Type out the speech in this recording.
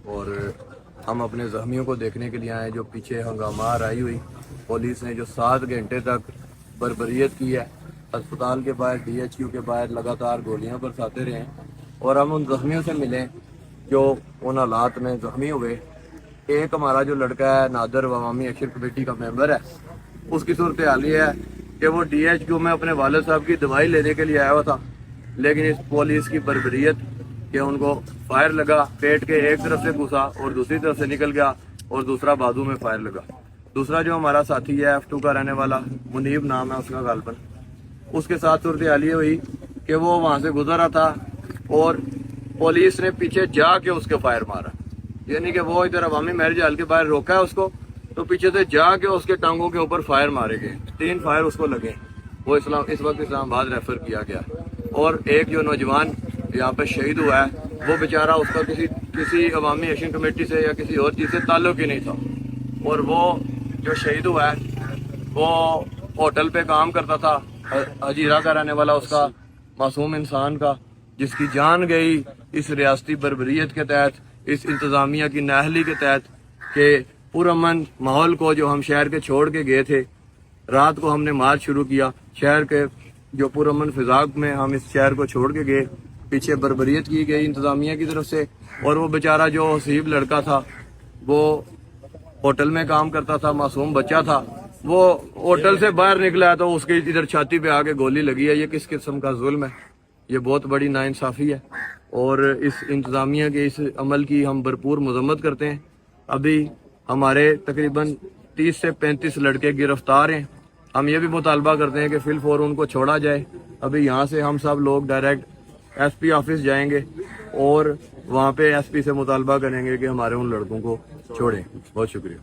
اور ہم اپنے زخمیوں کو دیکھنے کے لیے آئے جو پیچھے ہنگامہ آئی ہوئی پولیس نے جو 7 گھنٹے تک بربریت کی ہے. اسپتال کے باہر DHQ کے باہر لگاتار گولیاں برساتے رہے ہیں اور ہم ان زخمیوں سے ملیں جو ان حالات میں زخمی ہوئے. ایک ہمارا جو لڑکا ہے نادر عوامی ایکشن کمیٹی کا ممبر ہے, اس کی صورتحال یہ ہے کہ وہ DHQ میں اپنے والد صاحب کی دوائی لینے کے لیے آیا ہوا تھا, لیکن اس پولیس کی بربریت کہ ان کو فائر لگا, پیٹ کے ایک طرف سے گھسا اور دوسری طرف سے نکل گیا اور دوسرا بازو میں فائر لگا. دوسرا جو ہمارا ساتھی ہے F2 کا رہنے والا منیب نام ہے اس کا غالباً, اس کے ساتھ صورتحال یہ ہوئی کہ وہ وہاں سے گزر رہا تھا اور پولیس نے پیچھے جا کے اس کے فائر مارا. یعنی کہ وہ ادھر عوامی میرج ہال کے باہر روکا ہے اس کو, تو پیچھے سے جا کے اس کے ٹانگوں کے اوپر فائر مارے گئے. 3 فائر اس کو لگے. وہ اس وقت اسلام آباد ریفر کیا گیا. اور ایک جو نوجوان یہاں پہ شہید ہوا ہے وہ بیچارہ اس کا کسی عوامی ایکشن کمیٹی سے یا کسی اور چیز سے تعلق ہی نہیں تھا, اور وہ جو شہید ہوا ہے وہ ہوٹل پہ کام کرتا تھا, حجیرہ کا رہنے والا اس کا معصوم انسان کا, جس کی جان گئی اس ریاستی بربریت کے تحت, اس انتظامیہ کی نااہلی کے تحت کہ پرامن ماحول کو جو ہم شہر کے چھوڑ کے گئے تھے, رات کو ہم نے مارچ شروع کیا شہر کے جو پرامن فضا میں ہم اس شہر کو چھوڑ کے گئے, پیچھے بربریت کی گئی انتظامیہ کی طرف سے. اور وہ بیچارہ جو حسیب لڑکا تھا وہ ہوٹل میں کام کرتا تھا, معصوم بچہ تھا, وہ ہوٹل سے باہر نکلا ہے تو اس کی ادھر چھاتی پہ آ کے گولی لگی ہے. یہ کس قسم کا ظلم ہے, یہ بہت بڑی ناانصافی ہے, اور اس انتظامیہ کے اس عمل کی ہم بھرپور مذمت کرتے ہیں. ابھی ہمارے تقریباً 30 سے 35 لڑکے گرفتار ہیں. ہم یہ بھی مطالبہ کرتے ہیں کہ فی الفور ان کو چھوڑا جائے. ابھی یہاں سے ہم سب لوگ ڈائریکٹ SP آفس جائیں گے اور وہاں پہ SP سے مطالبہ کریں گے کہ ہمارے ان لڑکوں کو چھوڑیں. بہت شکریہ.